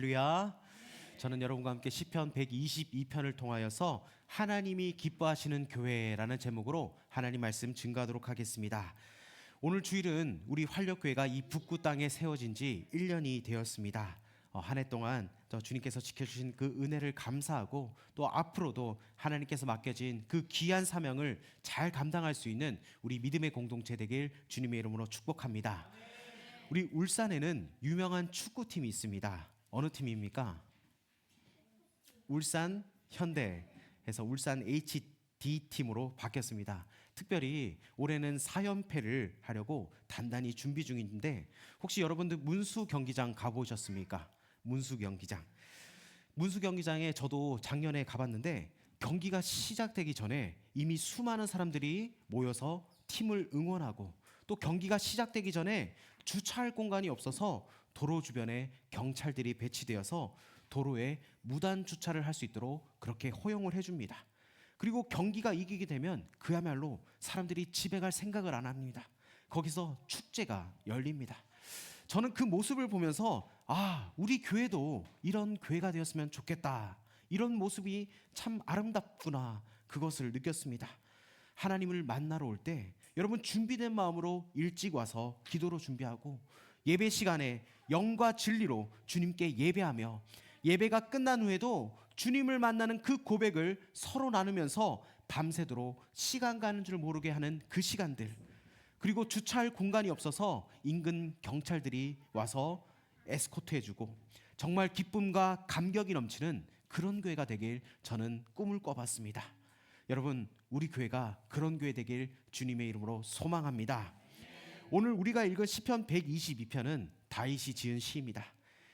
할렐루야. 저는 여러분과 함께 시편 122편을 통하여서 하나님이 기뻐하시는 교회라는 제목으로 하나님 말씀 증거하도록 하겠습니다. 오늘 주일은 우리 활력교회가 이 북구 땅에 세워진 지 1년이 되었습니다. 한 해 동안 주님께서 지켜주신 그 은혜를 감사하고 또 앞으로도 하나님께서 맡겨진 그 귀한 사명을 잘 감당할 수 있는 우리 믿음의 공동체 되길 주님의 이름으로 축복합니다. 우리 울산에는 유명한 축구팀이 있습니다. 어느 팀입니까? 울산 현대에서 울산 HD팀으로 바뀌었습니다. 특별히 올해는 4연패를 하려고 단단히 준비 중인데 혹시 여러분들 문수 경기장 가보셨습니까? 문수 경기장에 저도 작년에 가봤는데 경기가 시작되기 전에 이미 수많은 사람들이 모여서 팀을 응원하고 또 경기가 시작되기 전에 주차할 공간이 없어서 도로 주변에 경찰들이 배치되어서 도로에 무단 주차를 할 수 있도록 그렇게 허용을 해줍니다. 그리고 경기가 이기게 되면 그야말로 사람들이 집에 갈 생각을 안 합니다. 거기서 축제가 열립니다. 저는 그 모습을 보면서 우리 교회도 이런 교회가 되었으면 좋겠다. 이런 모습이 참 아름답구나. 그것을 느꼈습니다. 하나님을 만나러 올 때 여러분 준비된 마음으로 일찍 와서 기도로 준비하고 예배 시간에 영과 진리로 주님께 예배하며 예배가 끝난 후에도 주님을 만나는 그 고백을 서로 나누면서 밤새도록 시간 가는 줄 모르게 하는 그 시간들, 그리고 주차할 공간이 없어서 인근 경찰들이 와서 에스코트 해주고 정말 기쁨과 감격이 넘치는 그런 교회가 되길 저는 꿈을 꿔봤습니다. 여러분, 우리 교회가 그런 교회 되길 주님의 이름으로 소망합니다. 오늘 우리가 읽은 시편 122편은 다윗이 지은 시입니다.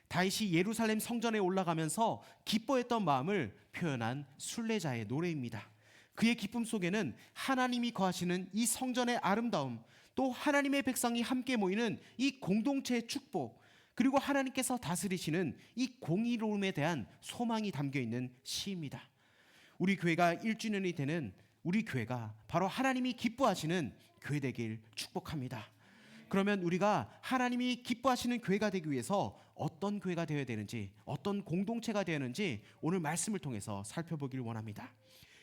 다윗이 예루살렘 성전에 올라가면서 기뻐했던 마음을 표현한 순례자의 노래입니다. 그의 기쁨 속에는 하나님이 거하시는 이 성전의 아름다움, 또 하나님의 백성이 함께 모이는 이 공동체의 축복, 그리고 하나님께서 다스리시는 이 공의로움에 대한 소망이 담겨있는 시입니다. 우리 교회가 1주년이 되는 우리 교회가 바로 하나님이 기뻐하시는 교회 되길 축복합니다. 그러면 우리가 하나님이 기뻐하시는 교회가 되기 위해서 어떤 교회가 되어야 되는지, 어떤 공동체가 되어야 하는지 오늘 말씀을 통해서 살펴보길 원합니다.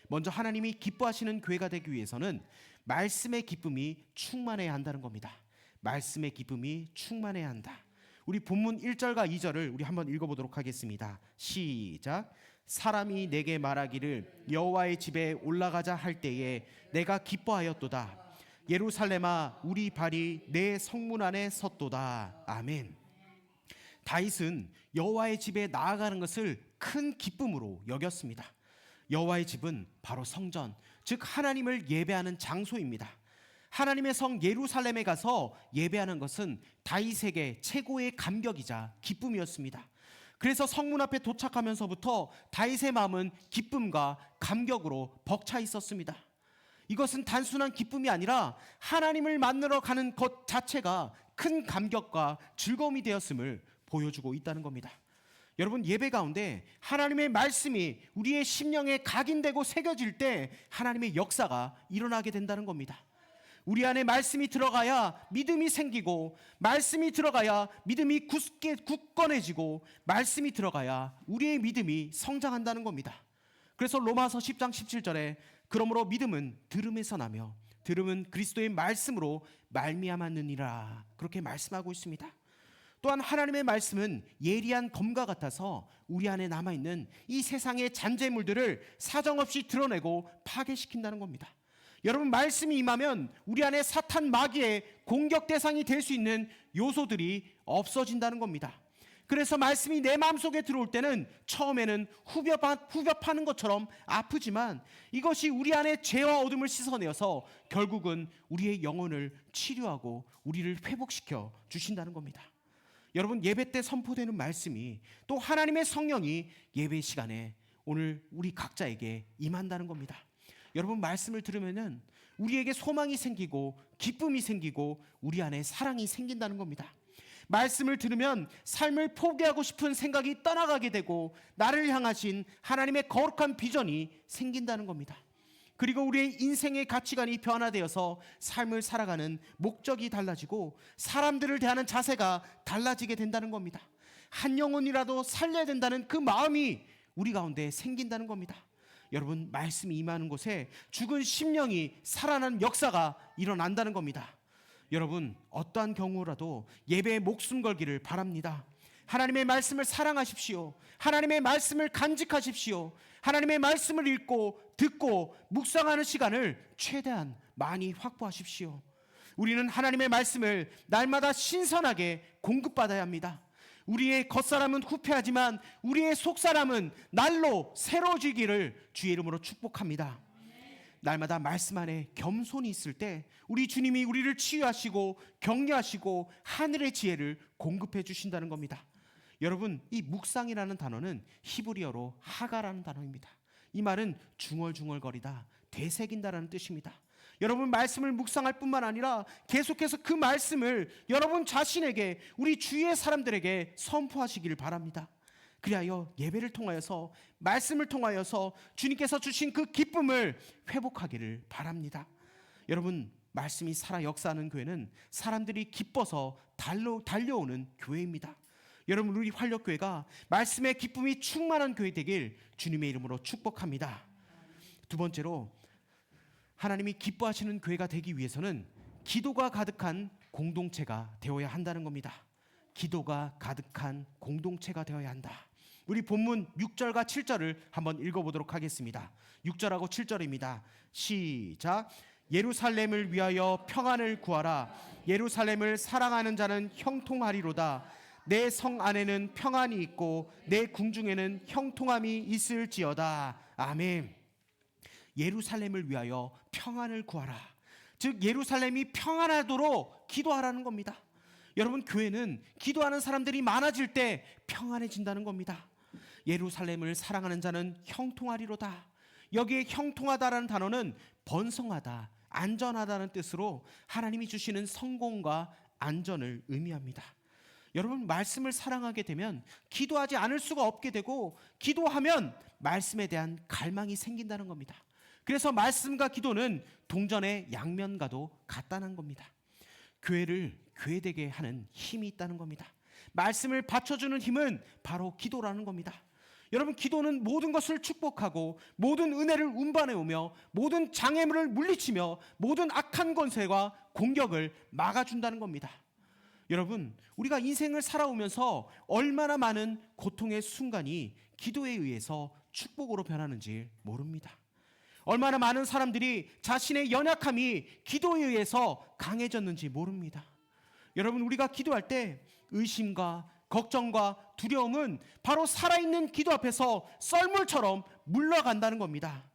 먼저 하나님이 기뻐하시는 교회가 되기 위해서는 말씀의 기쁨이 충만해야 한다는 겁니다. 말씀의 기쁨이 충만해야 한다. 우리 본문 1절과 2절을 우리 한번 읽어보도록 하겠습니다. 시작. 사람이 내게 말하기를 여호와의 집에 올라가자 할 때에 내가 기뻐하였도다. 예루살렘아 우리 발이 내 성문 안에 섰도다. 아멘. 다윗은 여호와의 집에 나아가는 것을 큰 기쁨으로 여겼습니다. 여호와의 집은 바로 성전, 즉 하나님을 예배하는 장소입니다. 하나님의 성 예루살렘에 가서 예배하는 것은 다윗에게 최고의 감격이자 기쁨이었습니다. 그래서 성문 앞에 도착하면서부터 다윗의 마음은 기쁨과 감격으로 벅차 있었습니다. 이것은 단순한 기쁨이 아니라 하나님을 만나러 가는 것 자체가 큰 감격과 즐거움이 되었음을 보여주고 있다는 겁니다. 여러분, 예배 가운데 하나님의 말씀이 우리의 심령에 각인되고 새겨질 때 하나님의 역사가 일어나게 된다는 겁니다. 우리 안에 말씀이 들어가야 믿음이 생기고, 말씀이 들어가야 믿음이 굳건해지고, 말씀이 들어가야 우리의 믿음이 성장한다는 겁니다. 그래서 로마서 10장 17절에 그러므로 믿음은 들음에서 나며 들음은 그리스도의 말씀으로 말미암았느니라, 그렇게 말씀하고 있습니다. 또한 하나님의 말씀은 예리한 검과 같아서 우리 안에 남아있는 이 세상의 잔재물들을 사정없이 드러내고 파괴시킨다는 겁니다. 여러분, 말씀이 임하면 우리 안에 사탄 마귀의 공격 대상이 될 수 있는 요소들이 없어진다는 겁니다. 그래서 말씀이 내 마음속에 들어올 때는 처음에는 후벼 파는 것처럼 아프지만 이것이 우리 안에 죄와 어둠을 씻어내어서 결국은 우리의 영혼을 치료하고 우리를 회복시켜 주신다는 겁니다. 여러분, 예배 때 선포되는 말씀이 또 하나님의 성령이 예배 시간에 오늘 우리 각자에게 임한다는 겁니다. 여러분, 말씀을 들으면은 우리에게 소망이 생기고 기쁨이 생기고 우리 안에 사랑이 생긴다는 겁니다. 말씀을 들으면 삶을 포기하고 싶은 생각이 떠나가게 되고 나를 향하신 하나님의 거룩한 비전이 생긴다는 겁니다. 그리고 우리의 인생의 가치관이 변화되어서 삶을 살아가는 목적이 달라지고 사람들을 대하는 자세가 달라지게 된다는 겁니다. 한 영혼이라도 살려야 된다는 그 마음이 우리 가운데 생긴다는 겁니다. 여러분, 말씀이 임하는 곳에 죽은 심령이 살아나는 역사가 일어난다는 겁니다. 여러분, 어떠한 경우라도 예배에 목숨 걸기를 바랍니다. 하나님의 말씀을 사랑하십시오. 하나님의 말씀을 간직하십시오. 하나님의 말씀을 읽고 듣고 묵상하는 시간을 최대한 많이 확보하십시오. 우리는 하나님의 말씀을 날마다 신선하게 공급받아야 합니다. 우리의 겉사람은 후패하지만 우리의 속사람은 날로 새로워지기를 주의 이름으로 축복합니다. 날마다 말씀 안에 겸손이 있을 때 우리 주님이 우리를 치유하시고 격려하시고 하늘의 지혜를 공급해 주신다는 겁니다. 여러분, 이 묵상이라는 단어는 히브리어로 하가라는 단어입니다. 이 말은 중얼중얼거리다, 되새긴다라는 뜻입니다. 여러분, 말씀을 묵상할 뿐만 아니라 계속해서 그 말씀을 여러분 자신에게, 우리 주위의 사람들에게 선포하시기를 바랍니다. 그리하여 예배를 통하여서, 말씀을 통하여서 주님께서 주신 그 기쁨을 회복하기를 바랍니다. 여러분, 말씀이 살아 역사하는 교회는 사람들이 기뻐서 달려오는 교회입니다. 여러분, 우리 활력교회가 말씀의 기쁨이 충만한 교회 되길 주님의 이름으로 축복합니다. 두 번째로, 하나님이 기뻐하시는 교회가 되기 위해서는 기도가 가득한 공동체가 되어야 한다는 겁니다. 기도가 가득한 공동체가 되어야 한다. 우리 본문 6절과 7절을 한번 읽어보도록 하겠습니다. 6절하고 7절입니다. 시작. 예루살렘을 위하여 평안을 구하라. 예루살렘을 사랑하는 자는 형통하리로다. 내 성 안에는 평안이 있고 내 궁중에는 형통함이 있을지어다. 아멘. 예루살렘을 위하여 평안을 구하라. 즉 예루살렘이 평안하도록 기도하라는 겁니다. 여러분, 교회는 기도하는 사람들이 많아질 때 평안해진다는 겁니다. 예루살렘을 사랑하는 자는 형통하리로다. 여기에 형통하다라는 단어는 번성하다, 안전하다는 뜻으로 하나님이 주시는 성공과 안전을 의미합니다. 여러분, 말씀을 사랑하게 되면 기도하지 않을 수가 없게 되고, 기도하면 말씀에 대한 갈망이 생긴다는 겁니다. 그래서 말씀과 기도는 동전의 양면과도 같다는 겁니다. 교회를 교회되게 하는 힘이 있다는 겁니다. 말씀을 받쳐주는 힘은 바로 기도라는 겁니다. 여러분, 기도는 모든 것을 축복하고 모든 은혜를 운반해오며 모든 장애물을 물리치며 모든 악한 권세와 공격을 막아준다는 겁니다. 여러분, 우리가 인생을 살아오면서 얼마나 많은 고통의 순간이 기도에 의해서 축복으로 변하는지 모릅니다. 얼마나 많은 사람들이 자신의 연약함이 기도에 의해서 강해졌는지 모릅니다. 여러분, 우리가 기도할 때 의심과 걱정과 두려움은 바로 살아있는 기도 앞에서 썰물처럼 물러간다는 겁니다.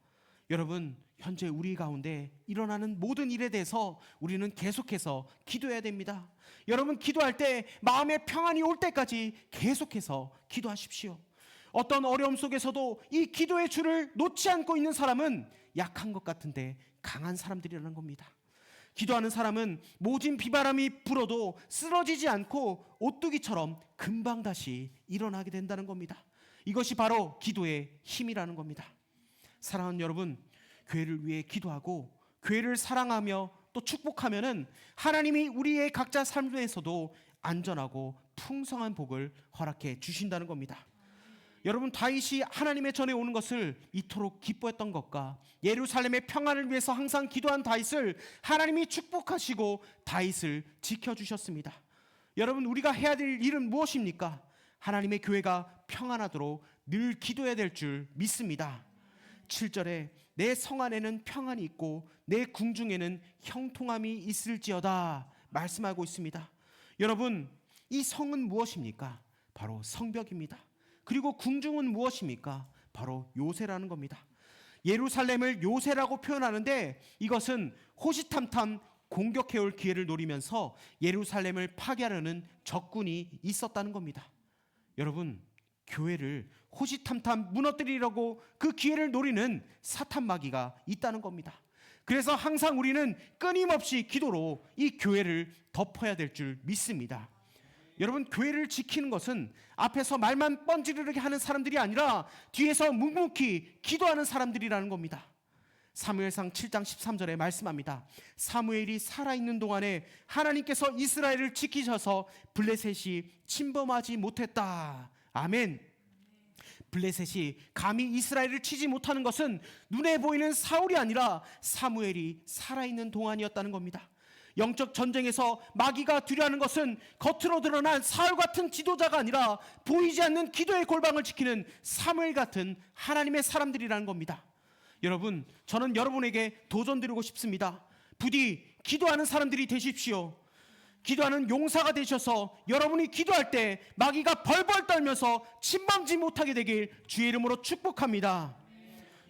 여러분, 현재 우리 가운데 일어나는 모든 일에 대해서 우리는 계속해서 기도해야 됩니다. 여러분, 기도할 때 마음의 평안이 올 때까지 계속해서 기도하십시오. 어떤 어려움 속에서도 이 기도의 줄을 놓지 않고 있는 사람은 약한 것 같은데 강한 사람들이라는 겁니다. 기도하는 사람은 모진 비바람이 불어도 쓰러지지 않고 오뚜기처럼 금방 다시 일어나게 된다는 겁니다. 이것이 바로 기도의 힘이라는 겁니다. 사랑하는 여러분, 교회를 위해 기도하고 교회를 사랑하며 또 축복하면은 하나님이 우리의 각자 삶에서도 안전하고 풍성한 복을 허락해 주신다는 겁니다. 여러분, 다윗이 하나님의 전에 오는 것을 이토록 기뻐했던 것과 예루살렘의 평안을 위해서 항상 기도한 다윗을 하나님이 축복하시고 다윗을 지켜주셨습니다. 여러분, 우리가 해야 될 일은 무엇입니까? 하나님의 교회가 평안하도록 늘 기도해야 될 줄 믿습니다. 7절에 내 성 안에는 평안이 있고 내 궁중에는 형통함이 있을지어다 말씀하고 있습니다. 여러분, 이 성은 무엇입니까? 바로 성벽입니다. 그리고 궁중은 무엇입니까? 바로 요새라는 겁니다. 예루살렘을 요새라고 표현하는데 이것은 호시탐탐 공격해올 기회를 노리면서 예루살렘을 파괴하려는 적군이 있었다는 겁니다. 여러분, 교회를 호시탐탐 무너뜨리려고 그 기회를 노리는 사탄 마귀가 있다는 겁니다. 그래서 항상 우리는 끊임없이 기도로 이 교회를 덮어야 될 줄 믿습니다. 여러분, 교회를 지키는 것은 앞에서 말만 뻔지르르게 하는 사람들이 아니라 뒤에서 묵묵히 기도하는 사람들이라는 겁니다. 사무엘상 7장 13절에 말씀합니다. 사무엘이 살아있는 동안에 하나님께서 이스라엘을 지키셔서 블레셋이 침범하지 못했다. 아멘. 블레셋이 감히 이스라엘을 치지 못하는 것은 눈에 보이는 사울이 아니라 사무엘이 살아있는 동안이었다는 겁니다. 영적 전쟁에서 마귀가 두려워하는 것은 겉으로 드러난 사울 같은 지도자가 아니라 보이지 않는 기도의 골방을 지키는 사무엘 같은 하나님의 사람들이라는 겁니다. 여러분, 저는 여러분에게 도전드리고 싶습니다. 부디 기도하는 사람들이 되십시오. 기도하는 용사가 되셔서 여러분이 기도할 때 마귀가 벌벌 떨면서 침범지 못하게 되길 주의 이름으로 축복합니다.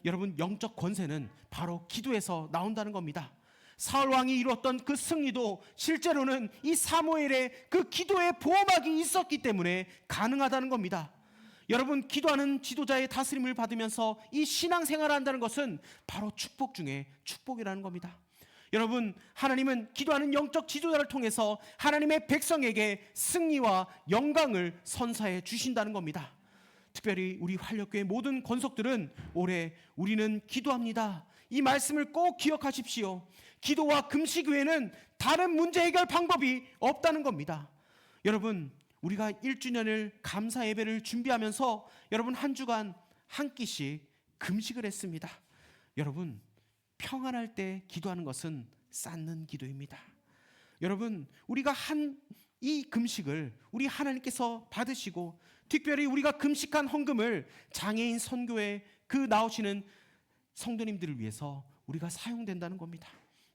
여러분, 영적 권세는 바로 기도에서 나온다는 겁니다. 사울 왕이 이루었던 그 승리도 실제로는 이 사무엘의 그 기도의 보호막이 있었기 때문에 가능하다는 겁니다. 여러분, 기도하는 지도자의 다스림을 받으면서 이 신앙생활을 한다는 것은 바로 축복 중에 축복이라는 겁니다. 여러분, 하나님은 기도하는 영적 지도자를 통해서 하나님의 백성에게 승리와 영광을 선사해 주신다는 겁니다. 특별히 우리 활력교회 모든 권속들은 올해 우리는 기도합니다. 이 말씀을 꼭 기억하십시오. 기도와 금식 외에는 다른 문제 해결 방법이 없다는 겁니다. 여러분, 우리가 1주년을 감사 예배를 준비하면서 여러분 한 주간 한 끼씩 금식을 했습니다. 여러분, 평안할 때 기도하는 것은 쌓는 기도입니다. 여러분, 우리가 한 이 금식을 우리 하나님께서 받으시고 특별히 우리가 금식한 헌금을 장애인 선교에 그 나오시는 성도님들을 위해서 우리가 사용된다는 겁니다.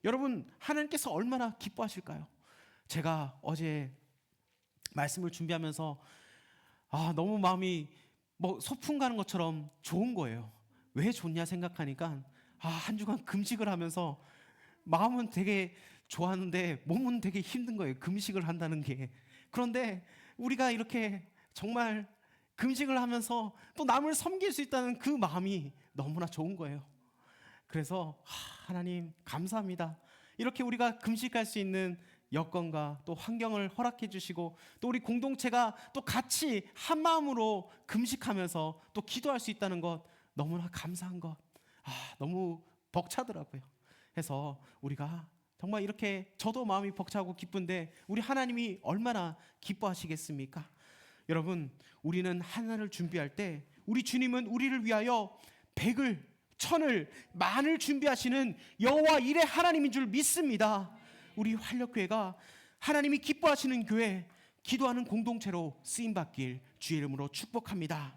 여러분, 하나님께서 얼마나 기뻐하실까요? 제가 어제 말씀을 준비하면서 너무 마음이 소풍 가는 것처럼 좋은 거예요. 왜 좋냐 생각하니까 한 주간 금식을 하면서 마음은 되게 좋았는데 몸은 되게 힘든 거예요. 금식을 한다는 게. 그런데 우리가 이렇게 정말 금식을 하면서 또 남을 섬길 수 있다는 그 마음이 너무나 좋은 거예요. 그래서 하나님 감사합니다. 이렇게 우리가 금식할 수 있는 여건과 또 환경을 허락해 주시고 또 우리 공동체가 또 같이 한 마음으로 금식하면서 또 기도할 수 있다는 것 너무나 감사한 것. 너무 벅차더라고요. 해서 우리가 정말 이렇게 저도 마음이 벅차고 기쁜데 우리 하나님이 얼마나 기뻐하시겠습니까? 여러분, 우리는 하나를 준비할 때 우리 주님은 우리를 위하여 100을 1000을 만을 준비하시는 여호와 일의 하나님인 줄 믿습니다. 우리 활력교회가 하나님이 기뻐하시는 교회, 기도하는 공동체로 쓰임받길 주의 이름으로 축복합니다.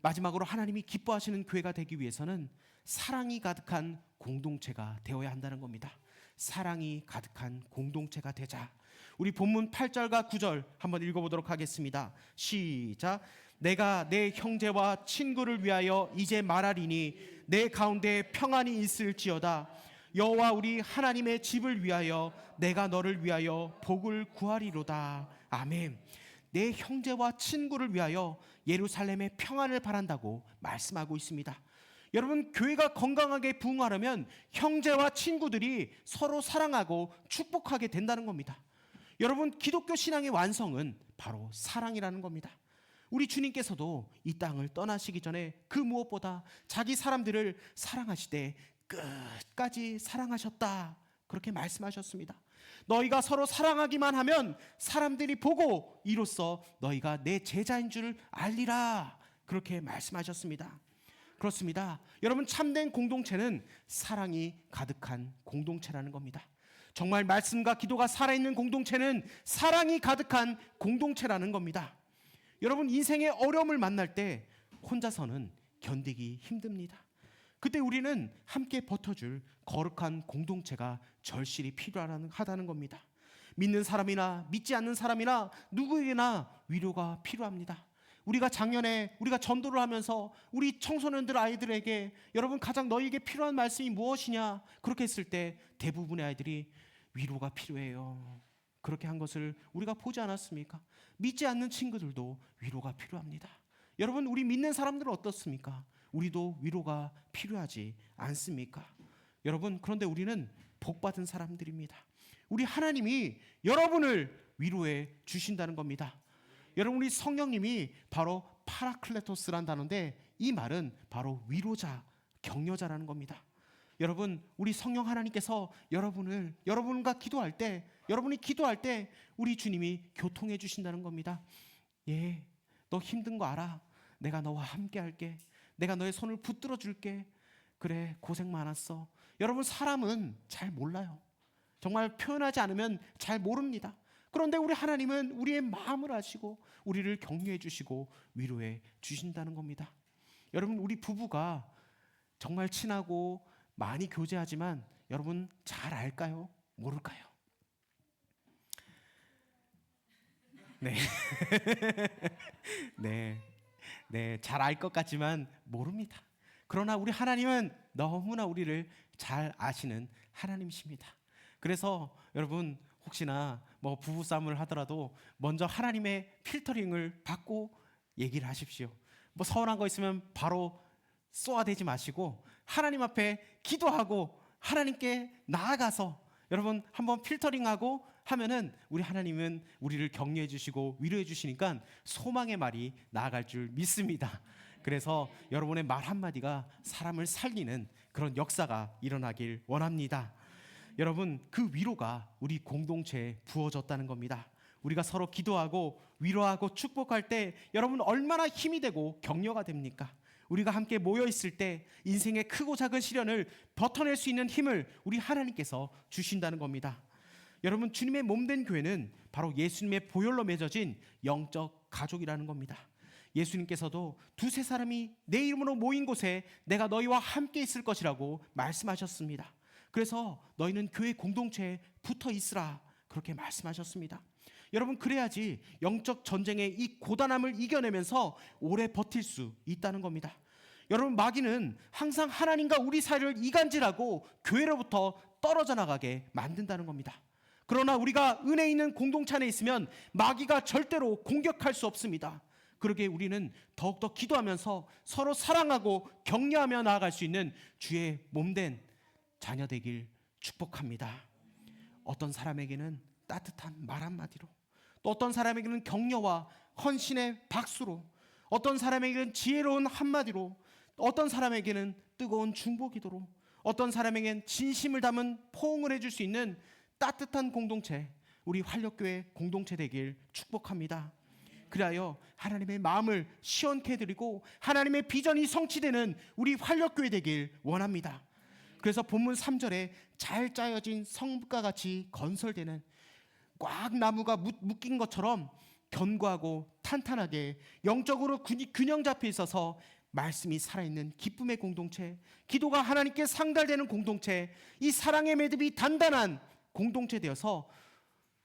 마지막으로 하나님이 기뻐하시는 교회가 되기 위해서는 사랑이 가득한 공동체가 되어야 한다는 겁니다. 사랑이 가득한 공동체가 되자. 우리 본문 8절과 9절 한번 읽어보도록 하겠습니다. 시작. 내가 내 형제와 친구를 위하여 이제 말하리니 내 가운데 평안이 있을지어다. 여호와 우리 하나님의 집을 위하여 내가 너를 위하여 복을 구하리로다. 아멘. 내 형제와 친구를 위하여 예루살렘의 평안을 바란다고 말씀하고 있습니다. 여러분, 교회가 건강하게 부흥하려면 형제와 친구들이 서로 사랑하고 축복하게 된다는 겁니다. 여러분, 기독교 신앙의 완성은 바로 사랑이라는 겁니다. 우리 주님께서도 이 땅을 떠나시기 전에 그 무엇보다 자기 사람들을 사랑하시되 끝까지 사랑하셨다, 그렇게 말씀하셨습니다. 너희가 서로 사랑하기만 하면 사람들이 보고 이로써 너희가 내 제자인 줄 알리라, 그렇게 말씀하셨습니다. 그렇습니다. 여러분, 참된 공동체는 사랑이 가득한 공동체라는 겁니다. 정말 말씀과 기도가 살아있는 공동체는 사랑이 가득한 공동체라는 겁니다. 여러분, 인생의 어려움을 만날 때 혼자서는 견디기 힘듭니다. 그때 우리는 함께 버텨줄 거룩한 공동체가 절실히 필요하다는 겁니다. 믿는 사람이나 믿지 않는 사람이나 누구에게나 위로가 필요합니다. 우리가 작년에 우리가 전도를 하면서 우리 청소년들 아이들에게 여러분 가장 너희에게 필요한 말씀이 무엇이냐 그렇게 했을 때 대부분의 아이들이 위로가 필요해요, 그렇게 한 것을 우리가 보지 않았습니까? 믿지 않는 친구들도 위로가 필요합니다. 여러분, 우리 믿는 사람들은 어떻습니까? 우리도 위로가 필요하지 않습니까? 여러분, 그런데 우리는 복받은 사람들입니다. 우리 하나님이 여러분을 위로해 주신다는 겁니다. 여러분, 우리 성령님이 바로 파라클레토스란 단어인데 이 말은 바로 위로자, 격려자라는 겁니다. 여러분, 우리 성령 하나님께서 여러분과 기도할 때, 여러분이 기도할 때 우리 주님이 교통해 주신다는 겁니다. 예, 너 힘든 거 알아. 내가 너와 함께 할게. 내가 너의 손을 붙들어 줄게. 그래, 고생 많았어. 여러분, 사람은 잘 몰라요. 정말 표현하지 않으면 잘 모릅니다. 그런데 우리 하나님은 우리의 마음을 아시고 우리를 격려해 주시고 위로해 주신다는 겁니다. 여러분, 우리 부부가 정말 친하고 많이 교제하지만 여러분 잘 알까요? 모를까요? 네. 네, 잘 알 것 같지만 모릅니다. 그러나 우리 하나님은 너무나 우리를 잘 아시는 하나님이십니다. 그래서 여러분, 혹시나 뭐 부부싸움을 하더라도 먼저 하나님의 필터링을 받고 얘기를 하십시오. 뭐 서운한 거 있으면 바로 쏘아대지 마시고 하나님 앞에 기도하고 하나님께 나아가서 여러분 한번 필터링하고 하면은 우리 하나님은 우리를 격려해 주시고 위로해 주시니까 소망의 말이 나아갈 줄 믿습니다. 그래서 여러분의 말 한마디가 사람을 살리는 그런 역사가 일어나길 원합니다. 여러분, 그 위로가 우리 공동체에 부어졌다는 겁니다. 우리가 서로 기도하고 위로하고 축복할 때 여러분 얼마나 힘이 되고 격려가 됩니까? 우리가 함께 모여 있을 때 인생의 크고 작은 시련을 버텨낼 수 있는 힘을 우리 하나님께서 주신다는 겁니다. 여러분, 주님의 몸된 교회는 바로 예수님의 보혈로 맺어진 영적 가족이라는 겁니다. 예수님께서도 두세 사람이 내 이름으로 모인 곳에 내가 너희와 함께 있을 것이라고 말씀하셨습니다. 그래서 너희는 교회 공동체에 붙어 있으라, 그렇게 말씀하셨습니다. 여러분, 그래야지 영적 전쟁의 이 고단함을 이겨내면서 오래 버틸 수 있다는 겁니다. 여러분, 마귀는 항상 하나님과 우리 사이를 이간질하고 교회로부터 떨어져 나가게 만든다는 겁니다. 그러나 우리가 은혜 있는 공동체 안에 있으면 마귀가 절대로 공격할 수 없습니다. 그러기에 우리는 더욱더 기도하면서 서로 사랑하고 격려하며 나아갈 수 있는 주의 몸된 자녀 되길 축복합니다. 어떤 사람에게는 따뜻한 말 한마디로, 또 어떤 사람에게는 격려와 헌신의 박수로, 어떤 사람에게는 지혜로운 한마디로, 어떤 사람에게는 뜨거운 중보기도로, 어떤 사람에게는 진심을 담은 포옹을 해줄 수 있는 따뜻한 공동체, 우리 활력교회 공동체 되길 축복합니다. 그리하여 하나님의 마음을 시원케 해드리고 하나님의 비전이 성취되는 우리 활력교회 되길 원합니다. 그래서 본문 3절에 잘 짜여진 성과 같이 건설되는, 꽉 나무가 묶인 것처럼 견고하고 탄탄하게 영적으로 균형 잡혀 있어서 말씀이 살아있는 기쁨의 공동체, 기도가 하나님께 상달되는 공동체, 이 사랑의 매듭이 단단한 공동체 되어서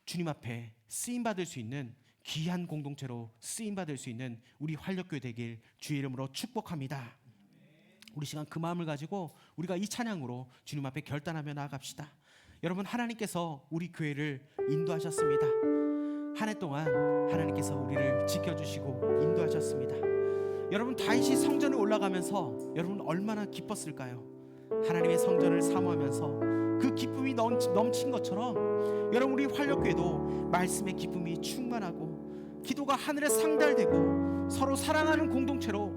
주님 앞에 쓰임받을 수 있는 귀한 공동체로 쓰임받을 수 있는 우리 활력교회 되길 주의 이름으로 축복합니다. 우리 시간 그 마음을 가지고 우리가 이 찬양으로 주님 앞에 결단하며 나아갑시다. 여러분, 하나님께서 우리 교회를 인도하셨습니다. 한 해 동안 하나님께서 우리를 지켜주시고 인도하셨습니다. 여러분, 다윗이 성전에 올라가면서 여러분 얼마나 기뻤을까요? 하나님의 성전을 사모하면서 그 기쁨이 넘친 것처럼 여러분, 우리 활력교회도 말씀의 기쁨이 충만하고 기도가 하늘에 상달되고 서로 사랑하는 공동체로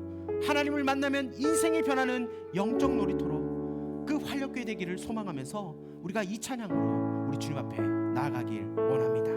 하나님을 만나면 인생이 변하는 영적 놀이터로 그 활력교회 되기를 소망하면서 우리가 이 찬양으로 우리 주님 앞에 나아가길 원합니다.